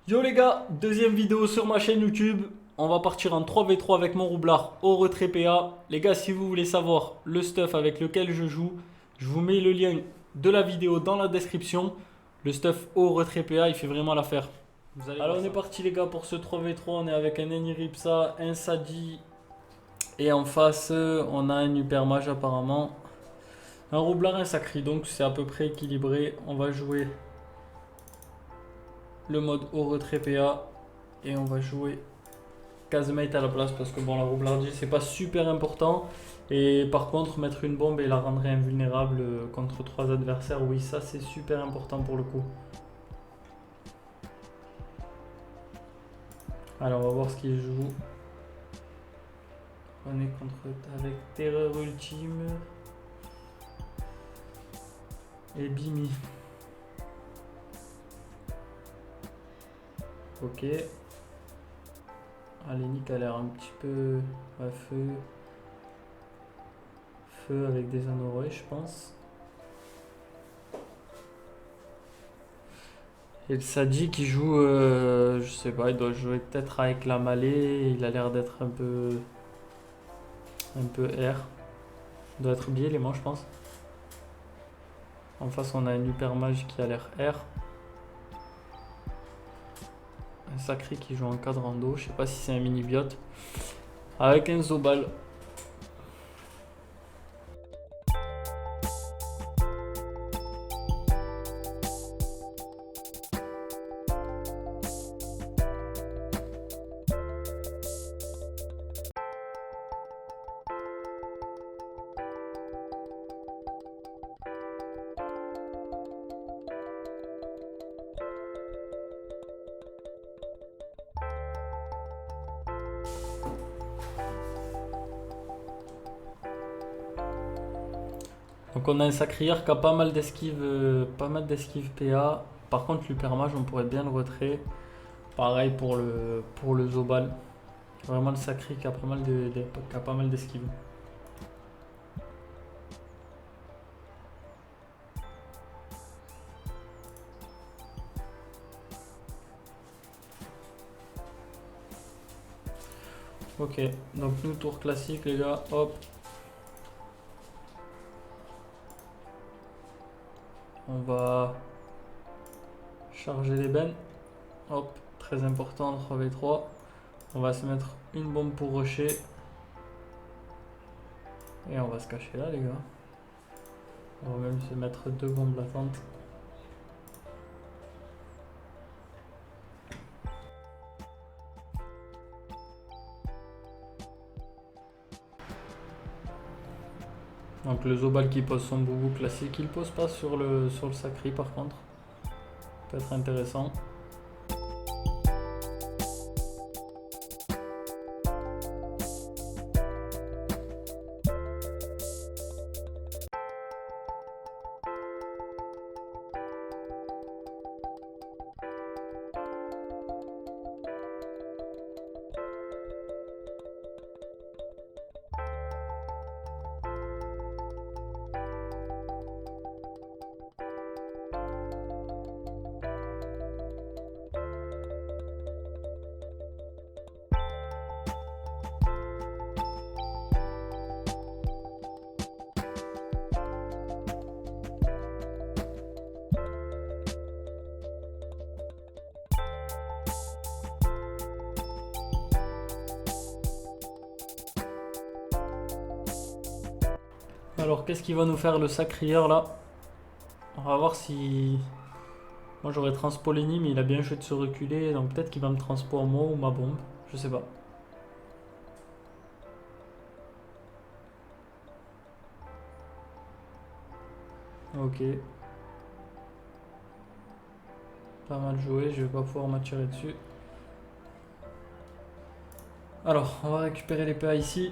Yo les gars, deuxième vidéo sur ma chaîne YouTube. On va partir en 3v3 avec mon roublard au retrait PA. Les gars, si vous voulez savoir le stuff avec lequel je joue, je vous mets le lien de la vidéo dans la description. Le stuff au retrait PA, il fait vraiment l'affaire. Alors on est parti les gars pour ce 3v3. On est avec un Eniripsa, un Sadi et en face on a un Hypermage apparemment. Un roublard, un Sacri, donc c'est à peu près équilibré. On va jouer le mode au retrait PA et on va jouer casemate à la place parce que bon, la roublardie c'est pas super important, et par contre mettre une bombe et la rendrait invulnérable contre trois adversaires, oui, ça c'est super important pour le coup. Alors on va voir ce qu'il joue. On est avec Terreur Ultime et Bimi. Ok. Alénique a l'air un petit peu à feu. Feu avec des anoroi, je pense. Et le Sadi qui joue, je sais pas, il doit jouer peut-être avec la Malée. Il a l'air d'être un peu R. Il doit être biais les manches, je pense. En face, on a un Hypermage qui a l'air R. Un Sacré qui joue en cadre en dos. Je sais pas si c'est un mini-biote. Avec un Zobal. Donc on a un Sacrière qui a pas mal d'esquives PA. Par contre, l'Hypermage, on pourrait bien le retrait. Pareil pour le Zobal. Vraiment le Sacré qui a pas mal d'esquives. Ok, donc nous tour classique les gars, hop. On va charger les bennes. Hop, très important en 3v3. On va se mettre une bombe pour rusher. Et on va se cacher là les gars. On va même se mettre deux bombes latentes. Donc le Zobal qui pose son boubou classique, il pose pas sur le Sacri par contre. Peut être intéressant. Alors qu'est-ce qu'il va nous faire le Sacrieur là? On va voir si... Moi j'aurais transpo Lenny, mais il a bien joué de se reculer, donc peut-être qu'il va me transpo moi ou ma bombe, je sais pas. Ok. Pas mal joué, je vais pas pouvoir m'attirer dessus. Alors, on va récupérer les PA ici.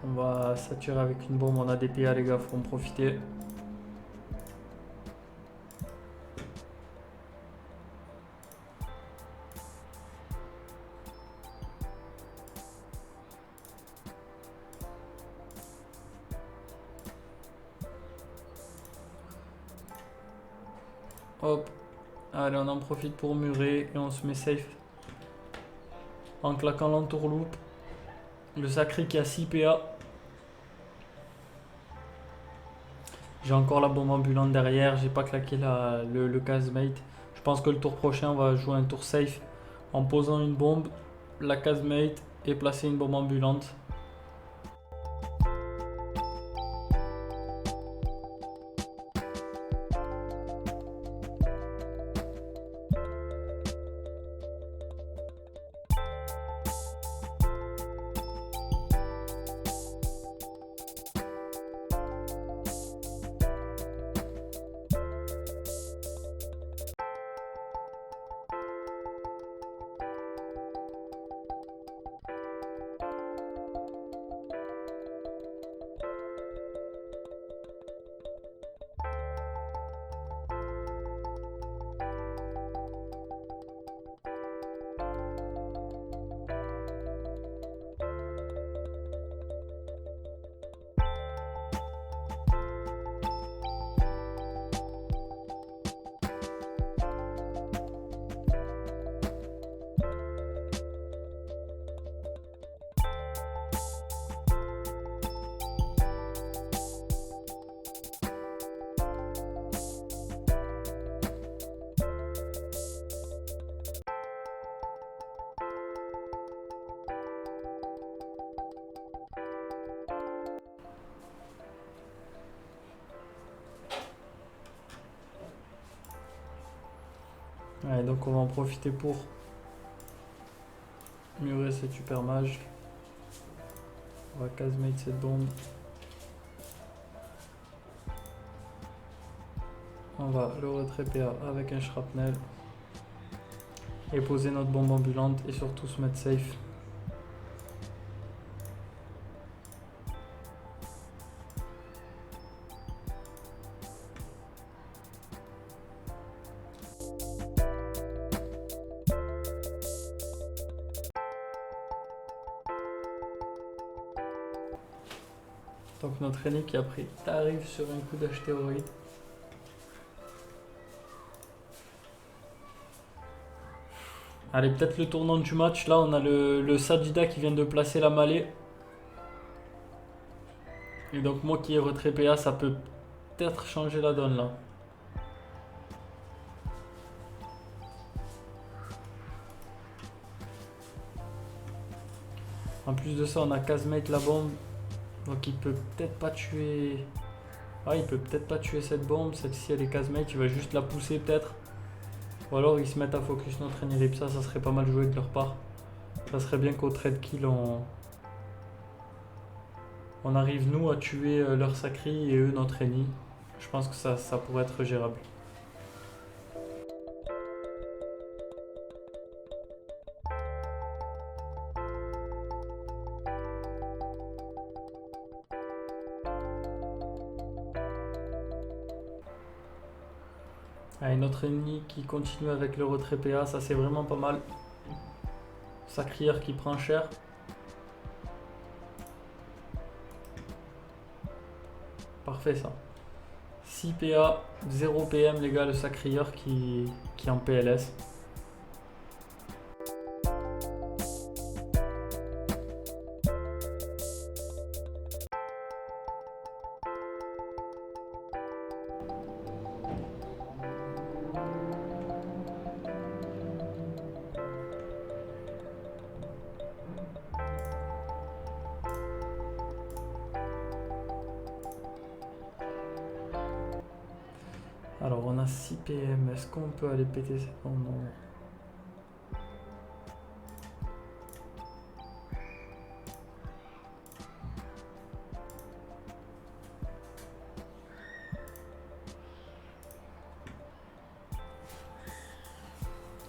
On va s'attirer avec une bombe, on a des PA les gars, faut en profiter. Hop, Allez, on en profite pour murer et on se met safe. En claquant l'entourloupe. Le sacré qui a 6 PA. J'ai encore la bombe ambulante derrière. J'ai pas claqué le casemate. Je pense que le tour prochain, on va jouer un tour safe en posant une bombe, la casemate et placer une bombe ambulante. Allez, donc on va en profiter pour murer cette super mage. On va casemate cette bombe. On va le retrait PA avec un shrapnel. Et poser notre bombe ambulante et surtout se mettre safe. Donc notre ennemi qui a pris arrive sur un coup d'astéroïde. Allez, peut-être le tournant du match. Là, on a le Sajida qui vient de placer la mêlée. Et donc moi qui ai retrait PA, ça peut peut-être changer la donne là. En plus de ça, on a casemate la bombe. Donc il peut peut-être pas tuer... Ah, il peut peut-être pas tuer cette bombe. Celle-ci, elle est casemate. Il va juste la pousser peut-être. Ou alors ils se mettent à focus notre ennemi. Ça serait pas mal joué de leur part. Ça serait bien qu'au trade kill, on arrive nous à tuer leur sacri et eux notre ennemi. Je pense que ça pourrait être gérable. Allez, notre ennemi qui continue avec le retrait PA, ça c'est vraiment pas mal. Sacrière qui prend cher. Parfait ça. 6 PA, 0 PM les gars, le sacrieur qui est en PLS. Alors on a 6 PM, est-ce qu'on peut aller péter cette bombe? Non.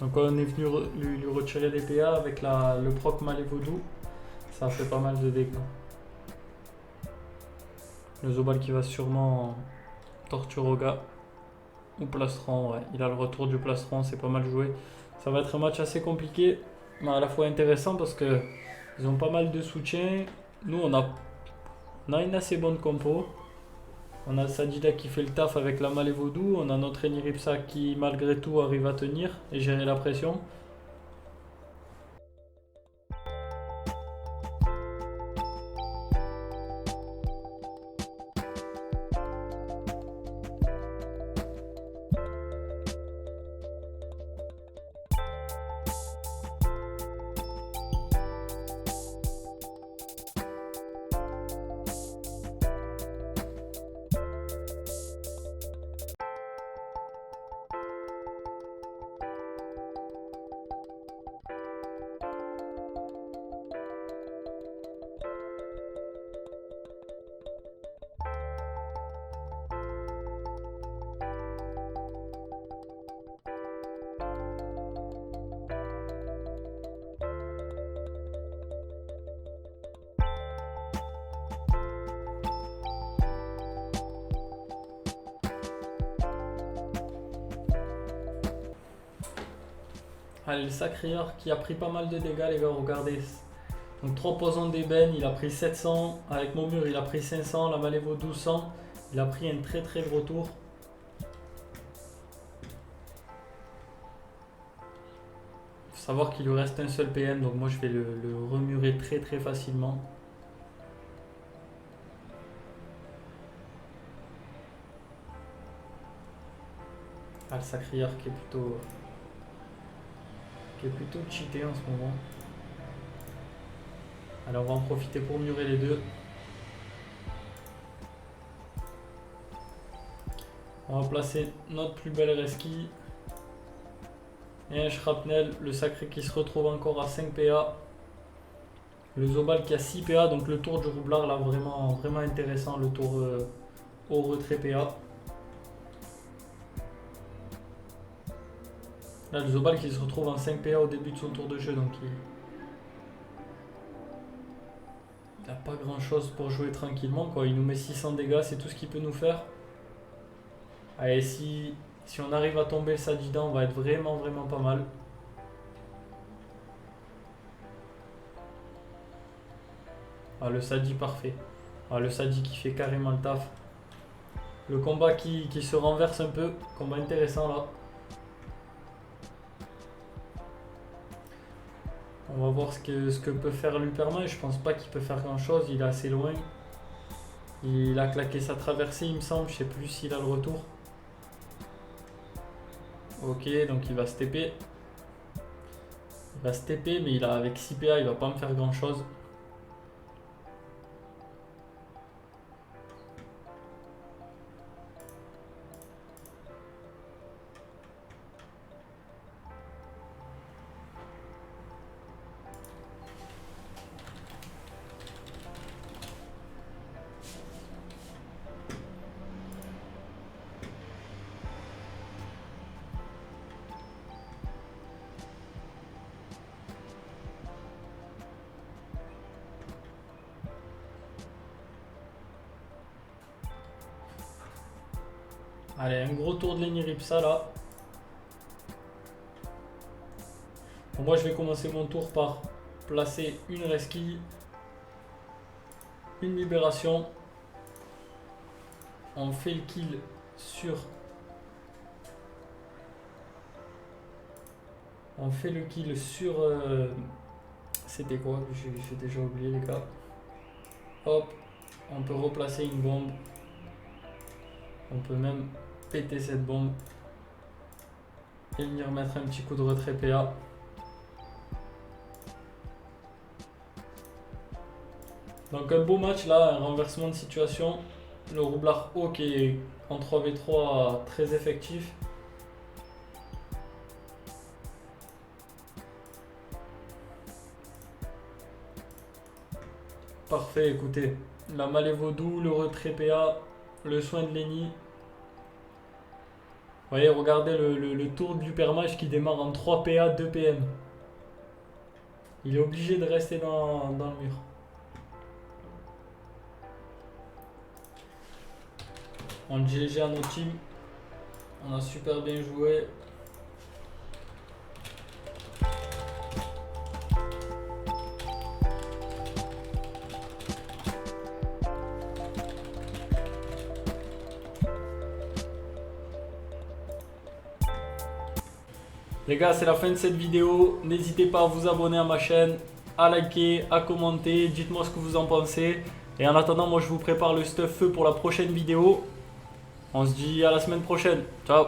Donc on est venu lui retirer des PA avec le proc Malévodou. Ça a fait pas mal de dégâts. Le Zobal qui va sûrement Torturoga ou Plastron, ouais. Il a le retour du Plastron, c'est pas mal joué. Ça va être un match assez compliqué, mais à la fois intéressant parce que ils ont pas mal de soutien. Nous on a une assez bonne compo. On a Sadida qui fait le taf avec la Malé Vaudou. On a notre Eniripsa qui malgré tout arrive à tenir et gérer la pression. Allez, le Sacrieur qui a pris pas mal de dégâts, les gars, regardez. Donc 3 poisons d'ébène, il a pris 700. Avec mon mur, il a pris 500. La Malévo 1200. Il a pris un très très gros tour. Faut savoir qu'il lui reste un seul PM, donc moi je vais le remurer très très facilement. Ah, le Sacrieur qui est plutôt cheaté en ce moment. Alors on va en profiter pour murer les deux. On va placer notre plus belle rescue. Et un shrapnel, le sacré qui se retrouve encore à 5 PA. Le Zobal qui a 6 PA, donc le tour du roublard là vraiment, vraiment intéressant, le tour au retrait PA. Là le Zobal qui se retrouve en 5 PA au début de son tour de jeu, donc il n'a pas grand chose pour jouer tranquillement quoi. Il nous met 600 dégâts, c'est tout ce qu'il peut nous faire. Allez, si on arrive à tomber le Sadida, on va être vraiment vraiment pas mal. Ah, le Sadi parfait. Ah, le Sadi qui fait carrément le taf. Le combat qui se renverse un peu. Combat intéressant là. On va voir ce que peut faire l'Uperman. Je pense pas qu'il peut faire grand chose. Il est assez loin. Il a claqué sa traversée il me semble. Je sais plus s'il a le retour. Ok, donc il va se TP. Il va se TP, mais avec 6 PA, il va pas me faire grand chose. Allez, un gros tour de l'Eniripsa là. Bon, moi je vais commencer mon tour par placer une rescue, une libération. On fait le kill sur... On fait le kill sur... C'était quoi? J'ai déjà oublié les gars. Hop, on peut replacer une bombe. On peut même péter cette bombe et venir mettre un petit coup de retrait PA. Donc un beau match là, un renversement de situation. Le roublard haut qui est en 3v3 très effectif. Parfait, écoutez. La Malé Vaudou, le retrait PA, le soin de Lenny. Vous voyez, regardez le tour du permage qui démarre en 3 PA, 2 PM. Il est obligé de rester dans le mur. On GG à nos teams. On a super bien joué. Les gars, c'est la fin de cette vidéo. N'hésitez pas à vous abonner à ma chaîne, à liker, à commenter. Dites-moi ce que vous en pensez. Et en attendant, moi je vous prépare le stuff feu pour la prochaine vidéo. On se dit à la semaine prochaine. Ciao.